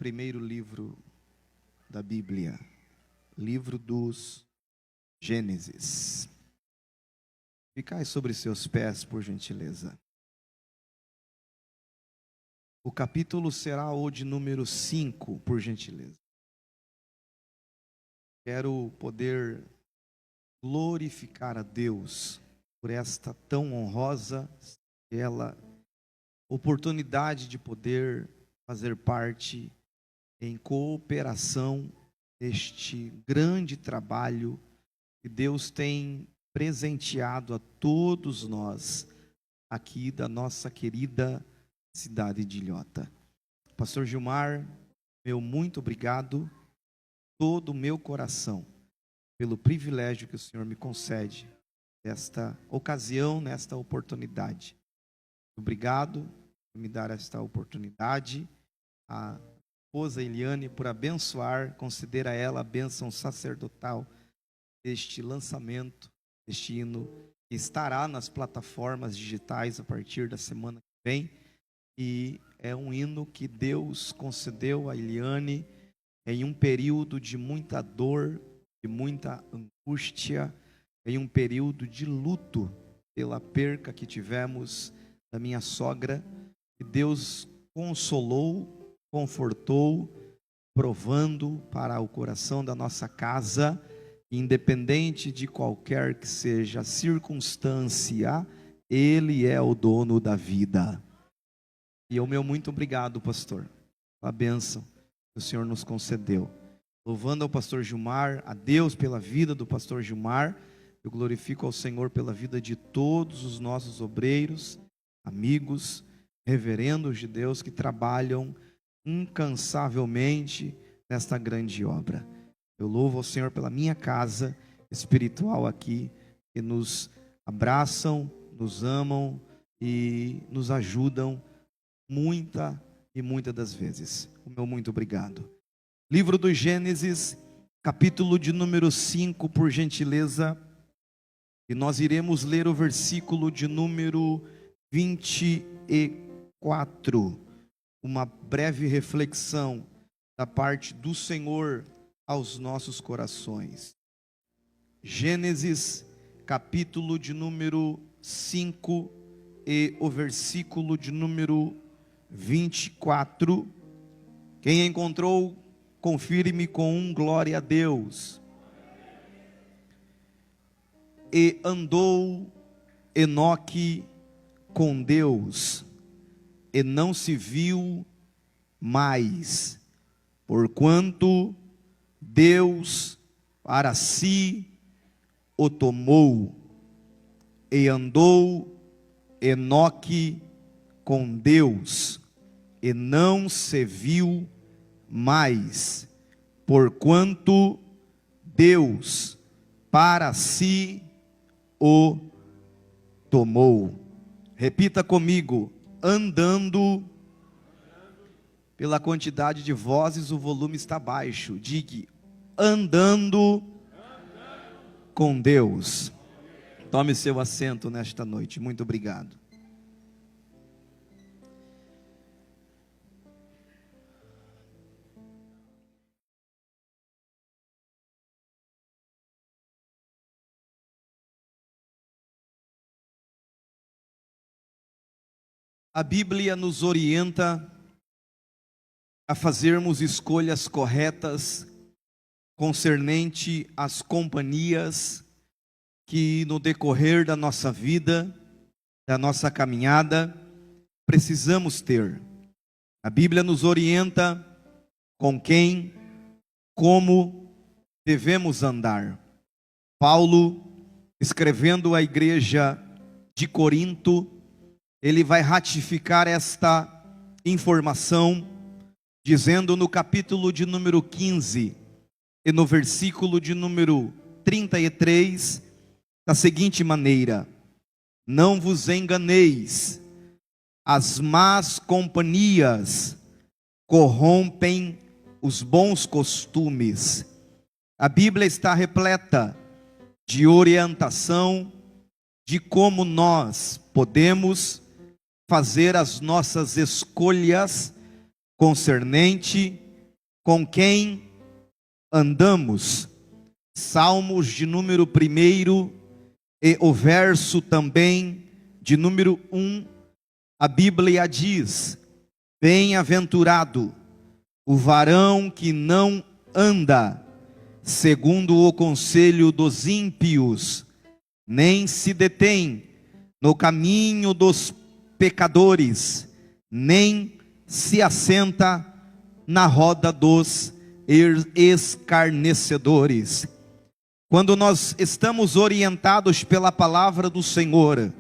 primeiro livro da Bíblia, livro dos Gênesis. Ficai sobre seus pés, por gentileza. O capítulo será o de número 5, por gentileza. Quero poder glorificar a Deus por esta tão honrosa oportunidade de poder fazer parte em cooperação deste grande trabalho que Deus tem presenteado a todos nós aqui da nossa querida cidade de Ilhota. Pastor Gilmar, meu muito obrigado, todo o meu coração, pelo privilégio que o Senhor me concede nesta ocasião, nesta oportunidade. Obrigado por me dar esta oportunidade. A esposa Eliane por abençoar, conceder a ela a bênção sacerdotal deste lançamento, deste hino que estará nas plataformas digitais a partir da semana que vem. E é um hino que Deus concedeu a Eliane em um período de muita dor, de muita angústia, em um período de luto pela perca que tivemos da minha sogra, e Deus consolou, confortou, provando para o coração da nossa casa, independente de qualquer que seja a circunstância, Ele é o dono da vida. E o meu muito obrigado, pastor, pela bênção que o Senhor nos concedeu. Louvando ao pastor Gilmar, a Deus pela vida do pastor Gilmar, eu glorifico ao Senhor pela vida de todos os nossos obreiros, amigos, reverendos de Deus que trabalham incansavelmente nesta grande obra. Eu louvo ao Senhor pela minha casa espiritual aqui, que nos abraçam, nos amam e nos ajudam muitas das vezes. O meu muito obrigado. Livro do Gênesis, capítulo de número 5, por gentileza. E nós iremos ler o versículo de número 24. Uma breve reflexão da parte do Senhor aos nossos corações. Gênesis, capítulo de número 5 e o versículo de número 24. Quem encontrou, confirme com um glória a Deus. E andou Enoque com Deus, e não se viu mais, porquanto Deus para si o tomou. E andou Enoque com Deus, e não se viu mais, porquanto Deus para si o tomou. Repita comigo: andando. Pela quantidade de vozes o volume está baixo. Diga: andando com Deus. Tome seu assento nesta noite. Muito obrigado. A Bíblia nos orienta a fazermos escolhas corretas concernente às companhias que no decorrer da nossa vida, da nossa caminhada, precisamos ter. A Bíblia nos orienta com quem, como devemos andar. Paulo, escrevendo à igreja de Corinto, ele vai ratificar esta informação, dizendo no capítulo de número 15 e no versículo de número 33, da seguinte maneira: não vos enganeis, as más companhias corrompem os bons costumes. A Bíblia está repleta de orientação de como nós podemos fazer as nossas escolhas concernente com quem andamos. Salmos de número 1 e o verso também de número 1, a Bíblia diz: bem-aventurado o varão que não anda segundo o conselho dos ímpios, nem se detém no caminho dos pecadores, nem se assenta na roda dos escarnecedores. Quando nós estamos orientados pela palavra do Senhor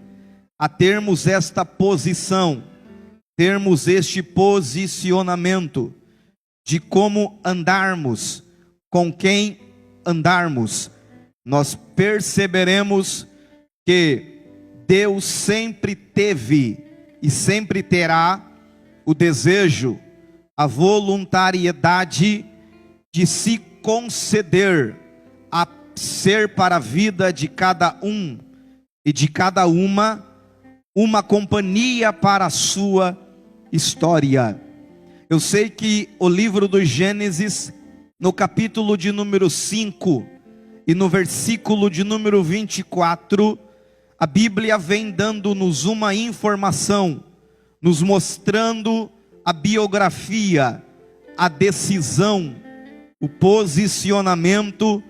a termos esta posição, termos este posicionamento de como andarmos, com quem andarmos, nós perceberemos que Deus sempre teve e sempre terá o desejo, a voluntariedade de se conceder a ser para a vida de cada um e de cada uma companhia para a sua história. Eu sei que o livro do Gênesis, no capítulo de número 5 e no versículo de número 24, a Bíblia vem dando-nos uma informação, nos mostrando a biografia, a decisão, o posicionamento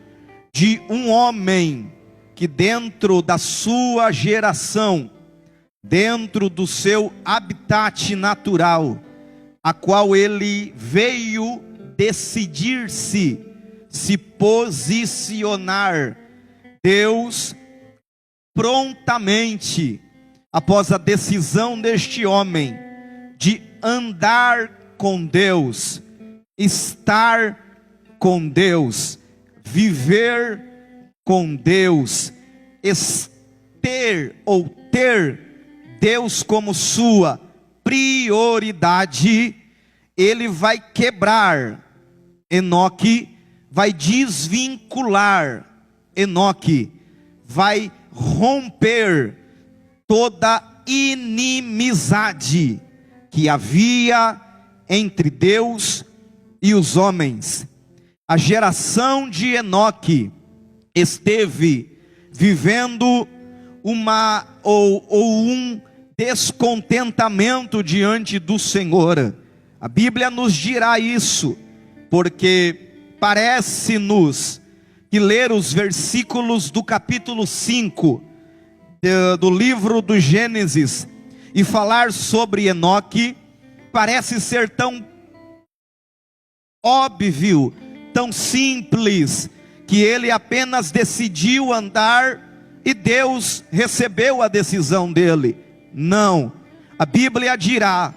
de um homem que dentro da sua geração, dentro do seu habitat natural, a qual ele veio decidir-se, se posicionar, Deus prontamente, após a decisão deste homem de andar com Deus, estar com Deus, viver com Deus, ter Deus como sua prioridade, ele vai quebrar Enoque, vai desvincular Enoque, vai romper toda inimizade que havia entre Deus e os homens. A geração de Enoque esteve vivendo um descontentamento diante do Senhor. A Bíblia nos dirá isso, porque parece-nos que ler os versículos do capítulo 5 do livro do Gênesis e falar sobre Enoque parece ser tão óbvio, tão simples, que ele apenas decidiu andar e Deus recebeu a decisão dele. Não, a Bíblia dirá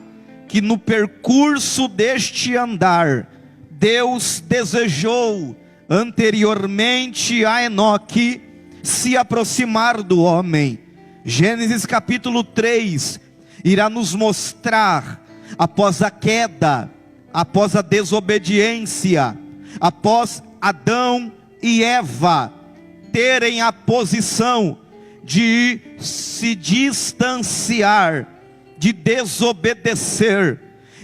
que no percurso deste andar, Deus desejou anteriormente a Enoque se aproximar do homem. Gênesis capítulo 3 irá nos mostrar, após a queda, após a desobediência, após Adão e Eva terem a posição de se distanciar, de desobedecer,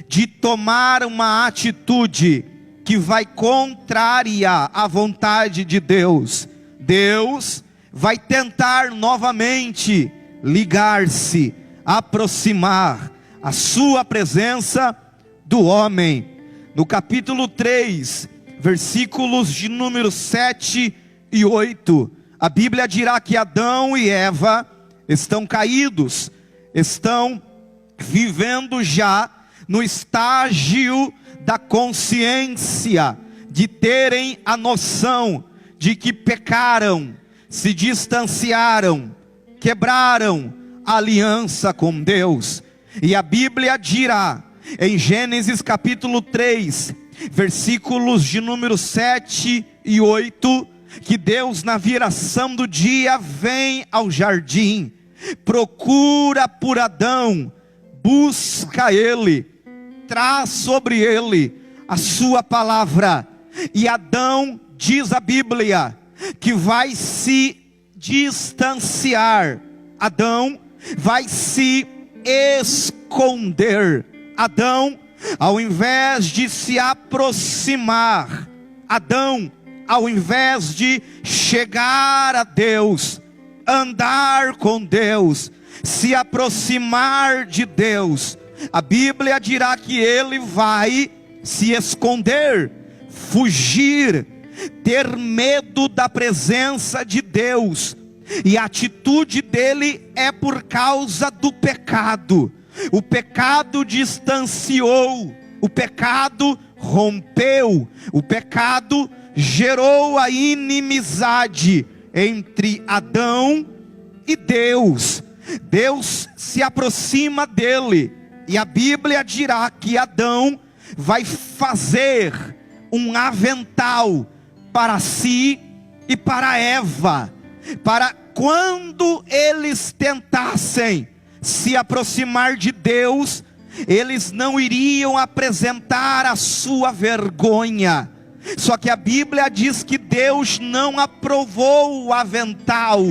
de tomar uma atitude que vai contrária à vontade de Deus, Deus vai tentar novamente ligar-se, aproximar a sua presença do homem. No capítulo 3, versículos de número 7 e 8, a Bíblia dirá que Adão e Eva estão caídos, estão vivendo já no estágio da consciência, de terem a noção de que pecaram, se distanciaram, quebraram a aliança com Deus. E a Bíblia dirá em Gênesis capítulo 3, versículos de número 7 e 8, que Deus na viração do dia vem ao jardim, procura por Adão, busca ele, traz sobre ele a sua palavra, e Adão, diz a Bíblia, que vai se distanciar, Adão vai se esconder, Adão ao invés de se aproximar, Adão, ao invés de chegar a Deus, andar com Deus, se aproximar de Deus, a Bíblia dirá que ele vai se esconder, fugir, ter medo da presença de Deus. E a atitude dele é por causa do pecado. O pecado distanciou, o pecado rompeu, o pecado gerou a inimizade entre Adão e Deus. Deus se aproxima dele, e a Bíblia dirá que Adão vai fazer um avental para si e para Eva, para quando eles tentassem se aproximar de Deus, eles não iriam apresentar a sua vergonha. Só que a Bíblia diz que Deus não aprovou o avental,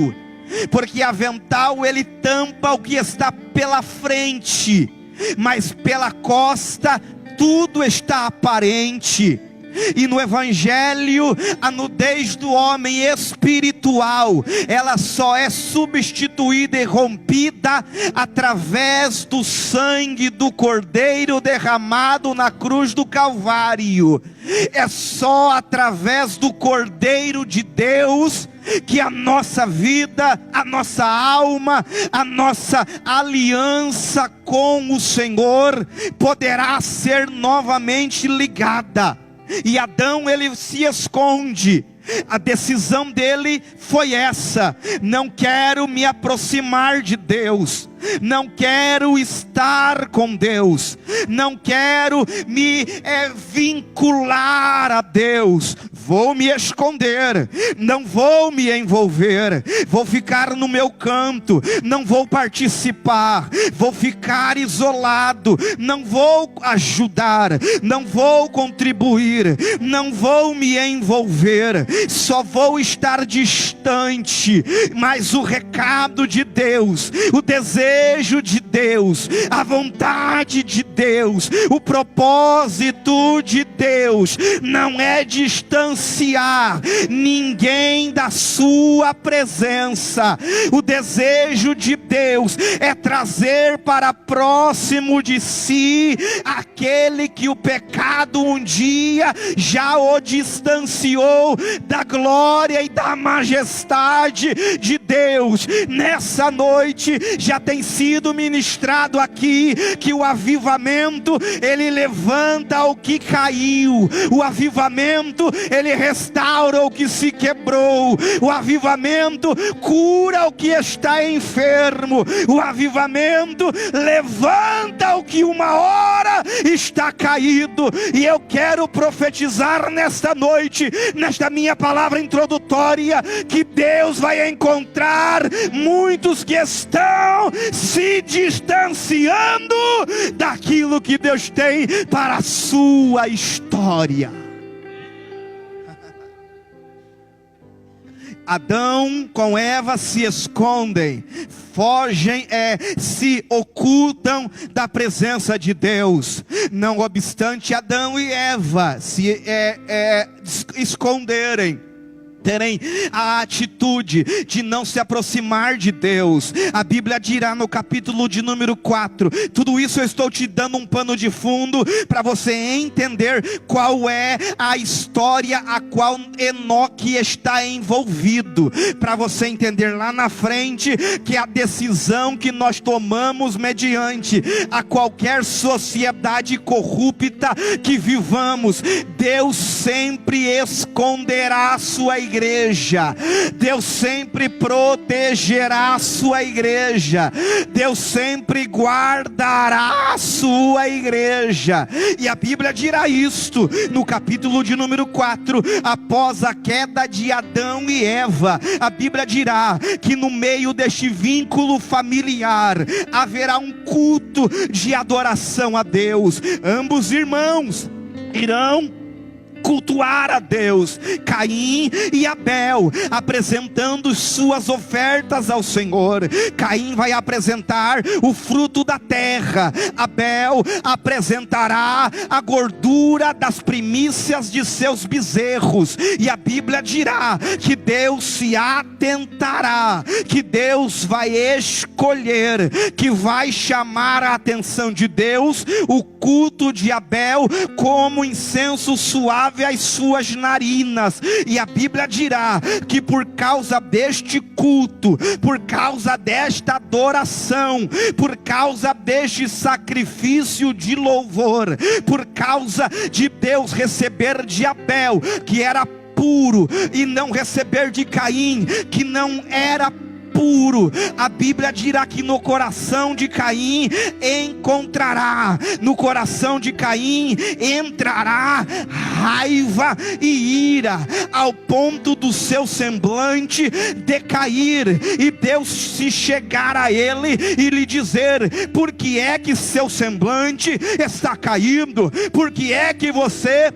porque avental ele tampa o que está pela frente, mas pela costa tudo está aparente. E no Evangelho, a nudez do homem espiritual, ela só é substituída e rompida através do sangue do Cordeiro derramado na cruz do Calvário. É só através do Cordeiro de Deus que a nossa vida, a nossa alma, a nossa aliança com o Senhor poderá ser novamente ligada. E Adão, ele se esconde. A decisão dele foi essa: não quero me aproximar de Deus, não quero estar com Deus, não quero me vincular a Deus, vou me esconder, não vou me envolver, vou ficar no meu canto, não vou participar, vou ficar isolado, não vou ajudar, não vou contribuir, não vou me envolver, só vou estar distante. Mas o recado de Deus, o desejo de Deus, a vontade de Deus, o propósito de Deus não é distanciar ninguém da sua presença. O desejo de Deus é trazer para próximo de si aquele que o pecado um dia já o distanciou da glória e da majestade de Deus. Nessa noite já tem sido ministrado aqui que o avivamento ele levanta o que caiu, o avivamento ele restaura o que se quebrou, o avivamento cura o que está enfermo, o avivamento levanta o que uma hora está caído. E eu quero profetizar nesta noite, nesta minha palavra introdutória, que Deus vai encontrar muitos que estão se distanciando daquilo que Deus tem para a sua história. Adão com Eva se escondem, fogem, se ocultam da presença de Deus. Não obstante Adão e Eva se esconderem, terem a atitude de não se aproximar de Deus, a Bíblia dirá no capítulo de número 4, tudo isso eu estou te dando um pano de fundo para você entender qual é a história a qual Enoque está envolvido, para você entender lá na frente que a decisão que nós tomamos mediante a qualquer sociedade corrupta que vivamos, Deus sempre esconderá a sua igreja, Deus sempre protegerá a sua igreja, Deus sempre guardará a sua igreja. E a Bíblia dirá isto no capítulo de número 4, após a queda de Adão e Eva. A Bíblia dirá que no meio deste vínculo familiar haverá um culto de adoração a Deus. Ambos irmãos irão cultuar a Deus. Caim e Abel apresentando suas ofertas ao Senhor. Caim vai apresentar o fruto da terra, Abel apresentará a gordura das primícias de seus bezerros. E a Bíblia dirá que Deus se atentará, que Deus vai escolher, que vai chamar a atenção de Deus o culto de Abel como incenso suave às suas narinas. E a Bíblia dirá que por causa deste culto, por causa desta adoração, por causa deste sacrifício de louvor, por causa de Deus receber de Abel, que era puro, e não receber de Caim, que não era puro, a Bíblia dirá que no coração de Caim encontrará, no coração de Caim entrará raiva e ira, ao ponto do seu semblante decair, e Deus se chegar a ele e lhe dizer: por que é que seu semblante está caído? Por que é que você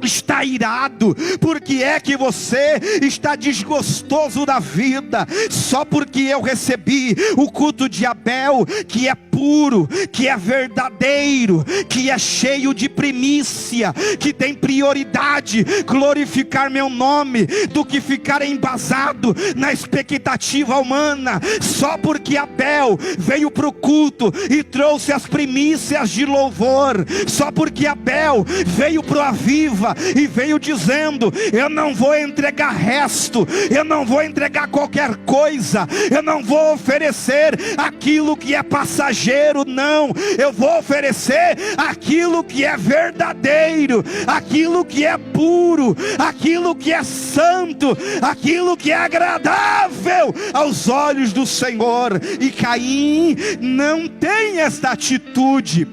está irado? Por que é que você está desgostoso da vida? Só porque eu recebi o culto de Abel, que é puro, que é verdadeiro, que é cheio de primícia, que tem prioridade glorificar meu nome, do que ficar embasado na expectativa humana. Só porque Abel veio para o culto e trouxe as primícias de louvor, só porque Abel veio para o Aviva e veio dizendo: eu não vou entregar resto, eu não vou entregar qualquer coisa, eu não vou oferecer aquilo que é passageiro, não, eu vou oferecer aquilo que é verdadeiro, aquilo que é puro, aquilo que é santo, aquilo que é agradável aos olhos do Senhor. E Caim não tem esta atitude,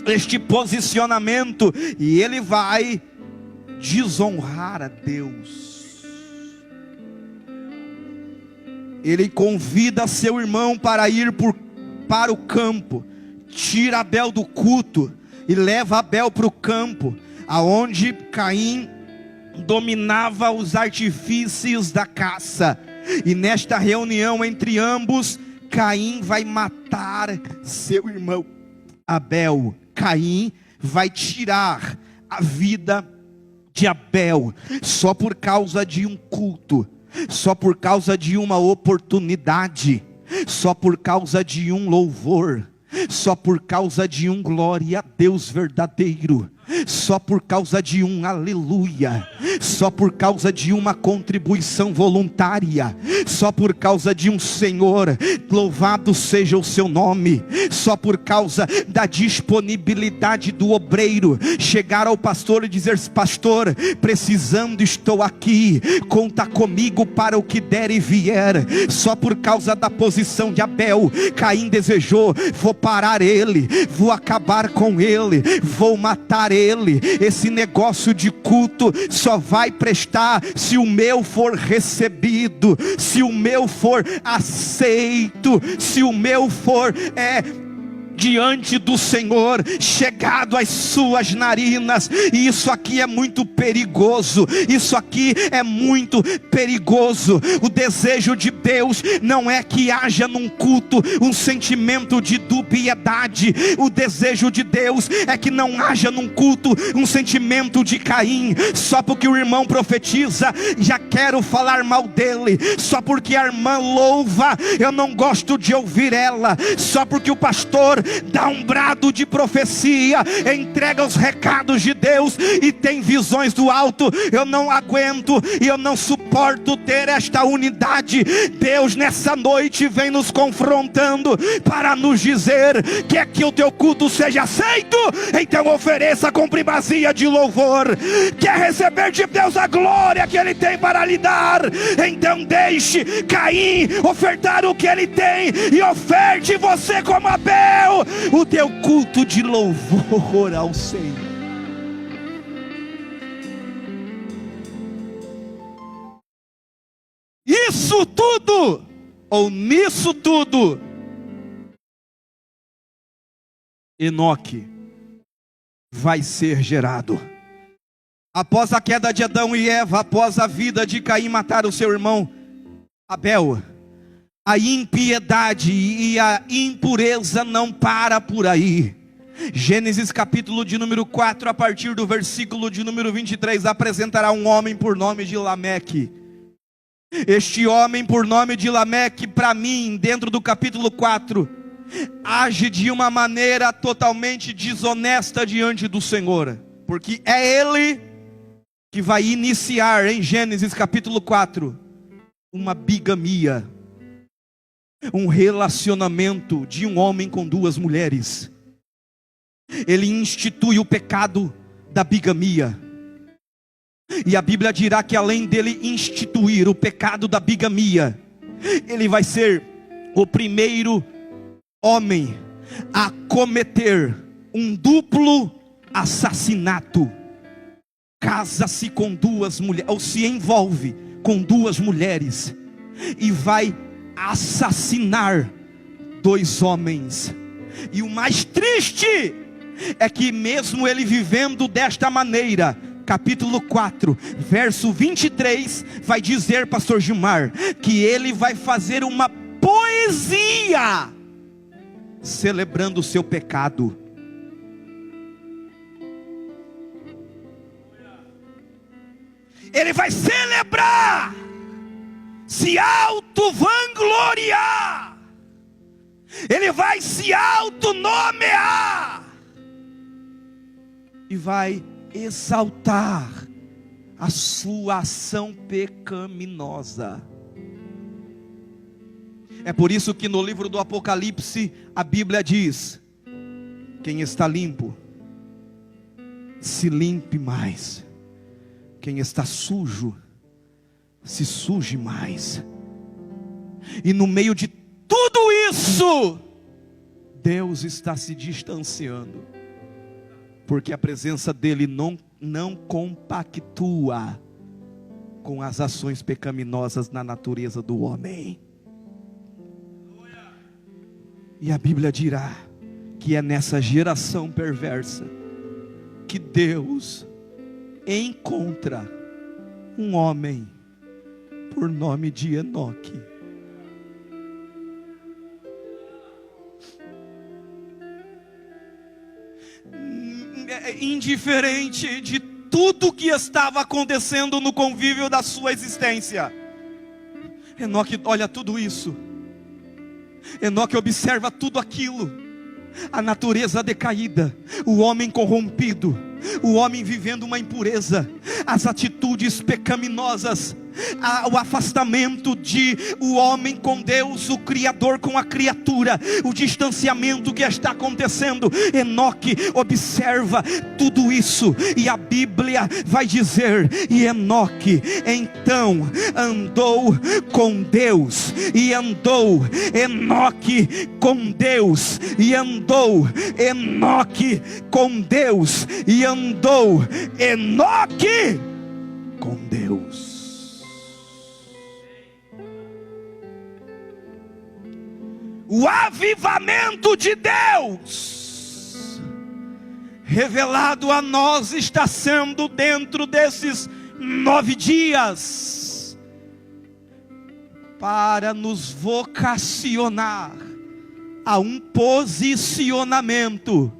este posicionamento, e ele vai desonrar a Deus. Ele convida seu irmão para ir para o campo, tira Abel do culto e leva Abel para o campo, aonde Caim dominava os artifícios da caça. E nesta reunião entre ambos, Caim vai matar seu irmão Abel. Caim vai tirar a vida de Abel, só por causa de um culto, só por causa de uma oportunidade, só por causa de um louvor, só por causa de um glória a Deus verdadeiro, só por causa de um aleluia, só por causa de uma contribuição voluntária, só por causa de um Senhor, louvado seja o seu nome, só por causa da disponibilidade do obreiro, chegar ao pastor e dizer: pastor, precisando estou aqui, conta comigo para o que der e vier. Só por causa da posição de Abel, Caim desejou: vou parar ele, vou acabar com ele, vou matar ele. Esse negócio de culto só vai prestar se o meu for recebido, se o meu for aceito, se o meu for diante do Senhor, chegado às suas narinas. E isso aqui é muito perigoso, isso aqui é muito perigoso. O desejo de Deus não é que haja num culto um sentimento de dubiedade. O desejo de Deus é que não haja num culto um sentimento de Caim, só porque o irmão profetiza, já quero falar mal dele, só porque a irmã louva, eu não gosto de ouvir ela, só porque o pastor dá um brado de profecia, entrega os recados de Deus e tem visões do alto, eu não aguento e eu não suporto ter esta unidade. Deus nessa noite vem nos confrontando para nos dizer: quer que o teu culto seja aceito? Então ofereça com primazia de louvor. Quer receber de Deus a glória que Ele tem para lhe dar? Então deixe Caim ofertar o que ele tem e oferte você como Abel o teu culto de louvor ao Senhor. Isso tudo, ou nisso tudo, Enoque vai ser gerado. Após a queda de Adão e Eva, após a vida de Caim matar o seu irmão Abel, a impiedade e a impureza não para por aí. Gênesis capítulo de número 4, a partir do versículo de número 23, apresentará um homem por nome de Lameque. Este homem por nome de Lameque, para mim, dentro do capítulo 4, age de uma maneira totalmente desonesta diante do Senhor, porque é ele que vai iniciar em Gênesis capítulo 4, uma bigamia, um relacionamento de um homem com duas mulheres. Ele institui o pecado da bigamia, e a Bíblia dirá que além dele instituir o pecado da bigamia, ele vai ser o primeiro homem a cometer um duplo assassinato. Casa-se com duas mulheres, ou se envolve com duas mulheres, e vai assassinar dois homens. E o mais triste é que mesmo ele vivendo desta maneira, capítulo 4, verso 23, vai dizer, pastor Gilmar, que ele vai fazer uma poesia celebrando o seu pecado. Ele vai celebrar, se auto-vangloriar, ele vai se auto-nomear, e vai exaltar a sua ação pecaminosa. É por isso que no livro do Apocalipse a Bíblia diz: quem está limpo, se limpe mais. Quem está sujo, se suje mais. E no meio de tudo isso, Deus está se distanciando, porque a presença dele não compactua com as ações pecaminosas na natureza do homem. E a Bíblia dirá que é nessa geração perversa que Deus encontra um homem por nome de Enoque. Indiferente de tudo que estava acontecendo no convívio da sua existência, Enoque olha tudo isso. Enoque observa tudo aquilo: a natureza decaída, o homem corrompido, o homem vivendo uma impureza, as atitudes pecaminosas, o afastamento de o homem com Deus, o Criador com a criatura, o distanciamento que está acontecendo. Enoque observa tudo isso, e a Bíblia vai dizer: e Enoque então andou com Deus, e andou Enoque com Deus, e andou Enoque com Deus, e andou Enoque com Deus. O avivamento de Deus revelado a nós está sendo dentro desses 9 dias, para nos vocacionar a um posicionamento: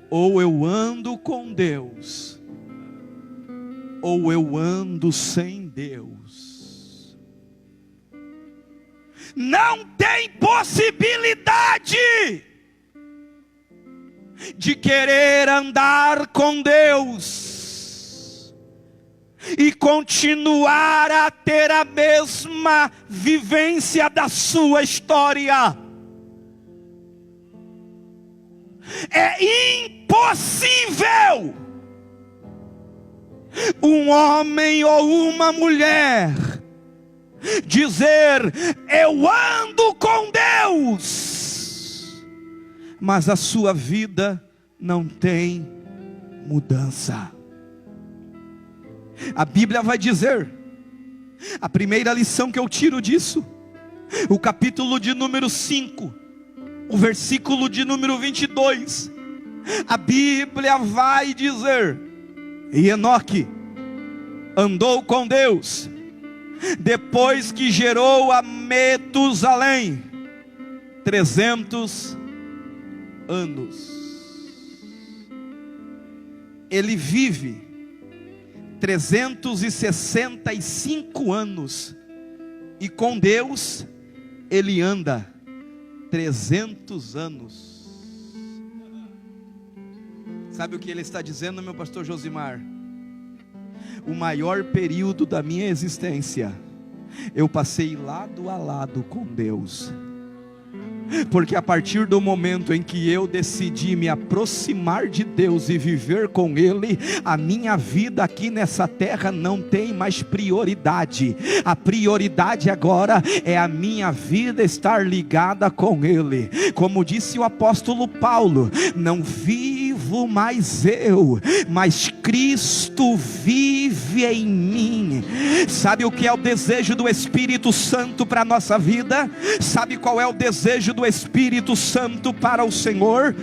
ou eu ando com Deus, ou eu ando sem Deus. Não tem possibilidade de querer andar com Deus e continuar a ter a mesma vivência da sua história. É impossível um homem ou uma mulher dizer: eu ando com Deus, mas a sua vida não tem mudança. A Bíblia vai dizer, a primeira lição que eu tiro disso, o capítulo de número 5, o versículo de número 22, a Bíblia vai dizer: E Enoque andou com Deus, depois que gerou a Metusalém, 300 anos. Ele vive 365 anos, e com Deus ele anda 300 anos. Sabe o que ele está dizendo, meu pastor Josimar? O maior período da minha existência eu passei lado a lado com Deus. Porque a partir do momento em que eu decidi me aproximar de Deus e viver com Ele, a minha vida aqui nessa terra não tem mais prioridade. A prioridade agora é a minha vida estar ligada com Ele. Como disse o apóstolo Paulo, não vivo mais eu, mas Cristo vive em mim. Sabe o que é o desejo do Espírito Santo para a nossa vida? Sabe qual é o desejo do Espírito Santo para o Senhor,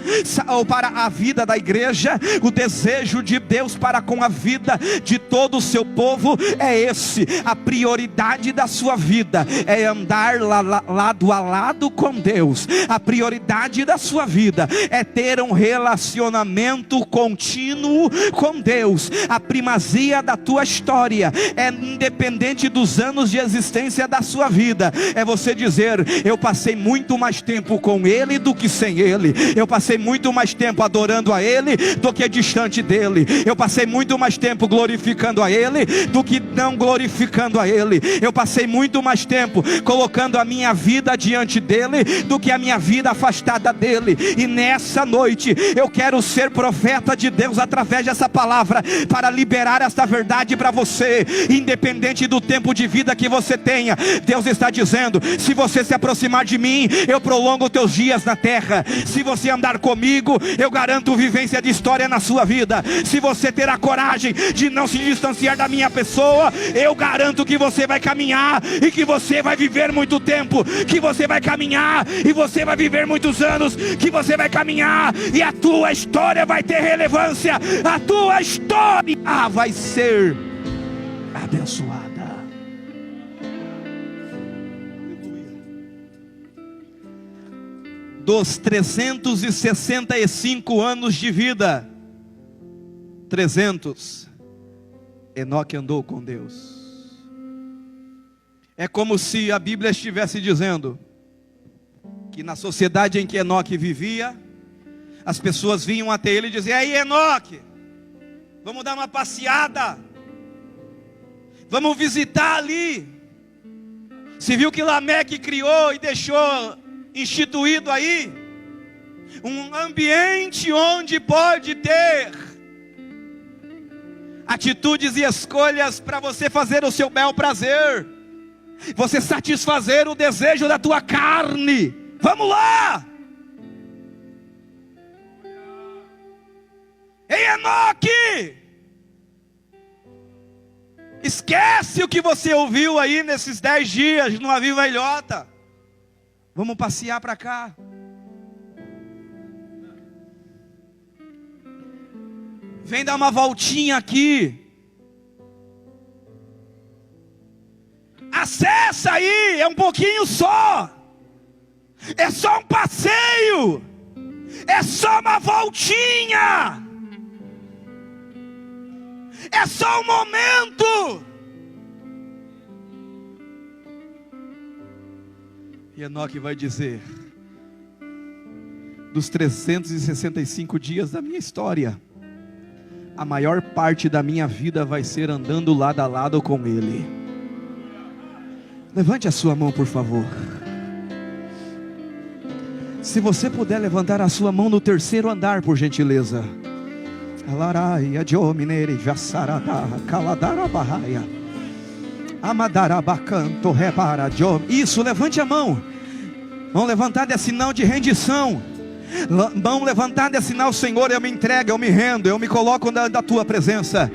ou para a vida da igreja? O desejo de Deus para com a vida de todo o seu povo é esse. A prioridade da sua vida é andar lado a lado com Deus. A prioridade da sua vida é ter um relacionamento contínuo com Deus. A primazia da tua história é independente dos anos de existência da sua vida. É você dizer: eu passei muito mais tempo com Ele do que sem Ele. Eu passei muito mais tempo adorando a Ele do que distante dEle. Eu passei muito mais tempo glorificando a Ele do que não glorificando a Ele. Eu passei muito mais tempo colocando a minha vida diante dEle do que a minha vida afastada dEle. E nessa noite eu quero ser profeta de Deus através dessa palavra, para liberar esta verdade para você. Independente do tempo de vida que você tenha, Deus está dizendo: se você se aproximar de mim, eu prolongo teus dias na terra. Se você andar comigo, eu garanto vivência de história na sua vida. Se você ter a coragem de não se distanciar da minha pessoa, eu garanto que você vai caminhar e que você vai viver muito tempo, que você vai caminhar e você vai viver muitos anos, que você vai caminhar e a tua história vai ter relevância, a tua história vai ser abençoada. Dos 365 anos de vida, 300, Enoque andou com Deus. É como se a Bíblia estivesse dizendo que na sociedade em que Enoque vivia, as pessoas vinham até ele e diziam: aí Enoque, vamos dar uma passeada, vamos visitar ali. Você viu que Lameque criou e deixou instituído aí um ambiente onde pode ter atitudes e escolhas para você fazer o seu bel prazer, você satisfazer o desejo da tua carne. Vamos lá! Ei, Enoque, esquece o que você ouviu aí nesses 10 dias no Aviva Ilhota. Vamos passear para cá. Vem dar uma voltinha aqui. Acessa aí, é um pouquinho só. É só um passeio. É só uma voltinha. É só um momento. E Enoque vai dizer: dos 365 dias da minha história, a maior parte da minha vida vai ser andando lado a lado com Ele. Levante a sua mão, por favor. Se você puder levantar a sua mão no terceiro andar, por gentileza. Isso, levante a mão. Vamos levantar, é sinal de rendição. Mão levantada é sinal, Senhor, eu me entrego, eu me rendo, eu me coloco da tua presença.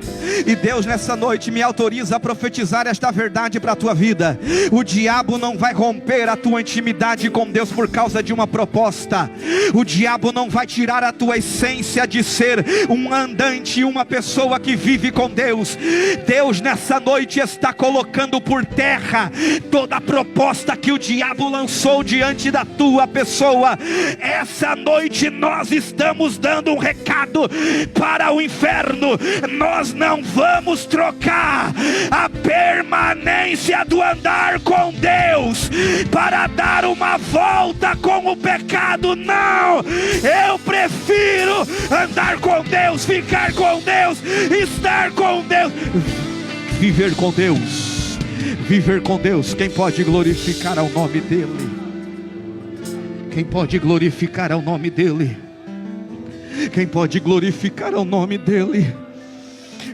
E Deus nessa noite me autoriza a profetizar esta verdade para a tua vida. O diabo não vai romper a tua intimidade com Deus por causa de uma proposta. O diabo não vai tirar a tua essência de ser um andante, uma pessoa que vive com Deus. Deus nessa noite está colocando por terra toda a proposta que o diabo lançou diante da tua pessoa. Essa noite nós estamos dando um recado para o inferno. Nós não vamos trocar a permanência do andar com Deus para dar uma volta com o pecado. Não, eu prefiro andar com Deus, ficar com Deus, estar com Deus, viver com Deus, viver com Deus. Quem pode glorificar ao nome dele? Quem pode glorificar ao nome dele? Quem pode glorificar ao nome dele?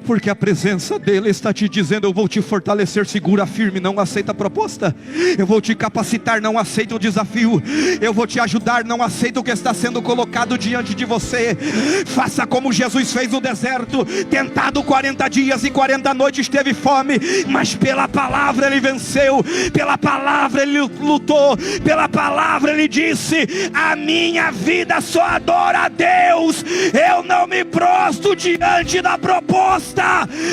Porque a presença dele está te dizendo: eu vou te fortalecer, segura firme, não aceita a proposta. Eu vou te capacitar, não aceita o desafio. Eu vou te ajudar, não aceita o que está sendo colocado diante de você. Faça como Jesus fez no deserto, tentado 40 dias e 40 noites, teve fome, mas pela palavra ele venceu, pela palavra ele lutou, pela palavra ele disse: a minha vida só adora a Deus, eu não me prostro diante da proposta.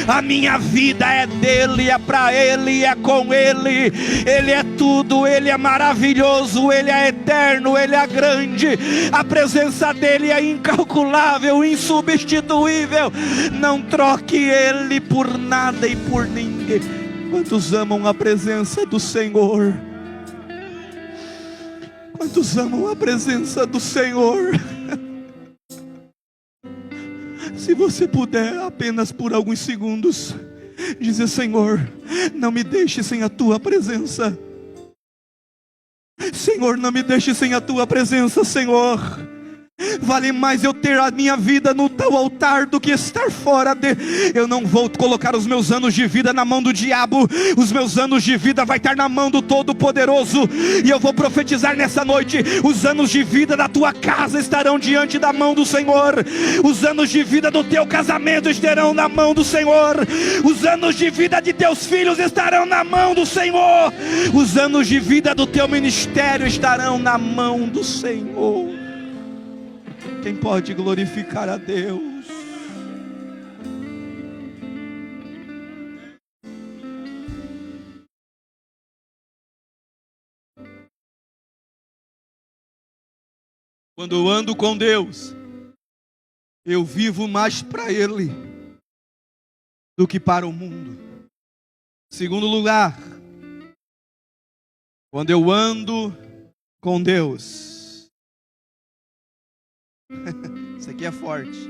A minha vida é dele, é para ele, é com ele. Ele é tudo, ele é maravilhoso, ele é eterno, ele é grande. A presença dele é incalculável, insubstituível. Não troque ele por nada e por ninguém. Quantos amam a presença do Senhor? Quantos amam a presença do Senhor? Se você puder, apenas por alguns segundos, dizer: Senhor, não me deixe sem a tua presença. Senhor, não me deixe sem a tua presença, Senhor. Vale mais eu ter a minha vida no teu altar do que estar fora de. Eu não vou colocar os meus anos de vida na mão do diabo. Os meus anos de vida vai estar na mão do Todo-Poderoso. E eu vou profetizar nessa noite: os anos de vida da tua casa estarão diante da mão do Senhor. Os anos de vida do teu casamento estarão na mão do Senhor. Os anos de vida de teus filhos estarão na mão do Senhor. Os anos de vida do teu ministério estarão na mão do Senhor. Quem pode glorificar a Deus? Quando eu ando com Deus, eu vivo mais para Ele do que para o mundo. Segundo lugar, quando eu ando com Deus, isso aqui é forte.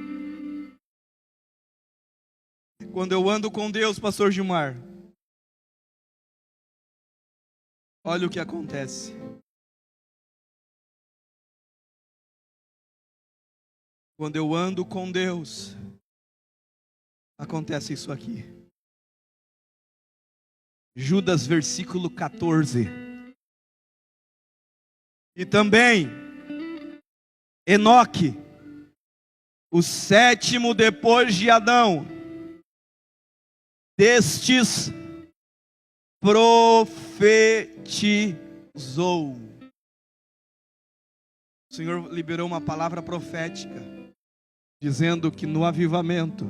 Quando eu ando com Deus, pastor Gilmar, olha o que acontece. Quando eu ando com Deus, acontece isso aqui. Judas, versículo 14. E também Enoque, o sétimo depois de Adão, destes profetizou. O Senhor liberou uma palavra profética, dizendo que no avivamento,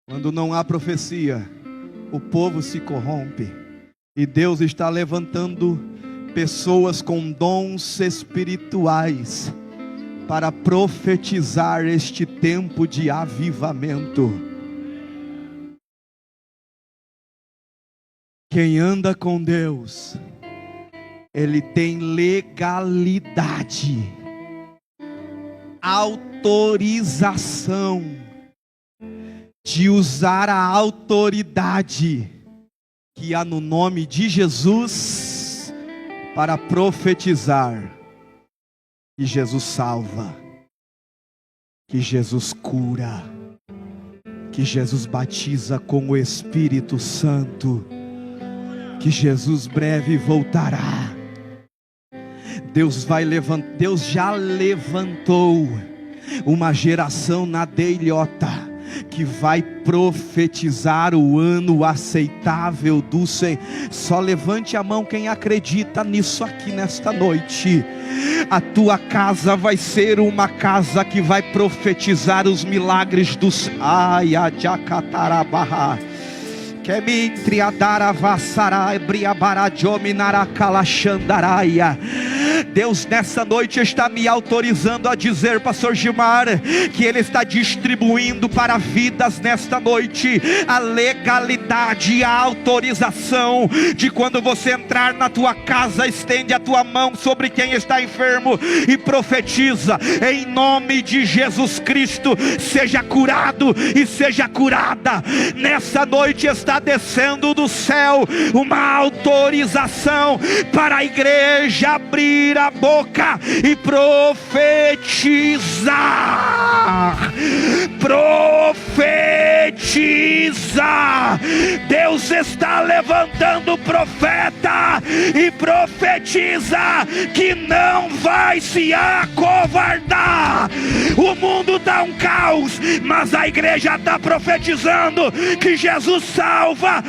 quando não há profecia, o povo se corrompe. E Deus está levantando pessoas com dons espirituais para profetizar este tempo de avivamento. Quem anda com Deus, ele tem legalidade, autorização de usar a autoridade que há no nome de Jesus para profetizar que Jesus salva, que Jesus cura, que Jesus batiza com o Espírito Santo, que Jesus breve voltará. Deus já levantou uma geração na Deilhota que vai profetizar o ano aceitável do Senhor. Só levante a mão quem acredita nisso aqui nesta noite. A tua casa vai ser uma casa que vai profetizar os milagres dos Ayajacatarabaha. Deus nessa noite está me autorizando a dizer, pastor Gilmar, que Ele está distribuindo para vidas nesta noite a legalidade e a autorização de quando você entrar na tua casa, estende a tua mão sobre quem está enfermo e profetiza em nome de Jesus Cristo, seja curado e seja curada. Nessa noite está descendo do céu uma autorização para a igreja abrir a boca e profetizar. Profetiza. Deus está levantando profeta e profetiza que não vai se acovardar. O mundo está um caos, mas a igreja está profetizando que Jesus salva.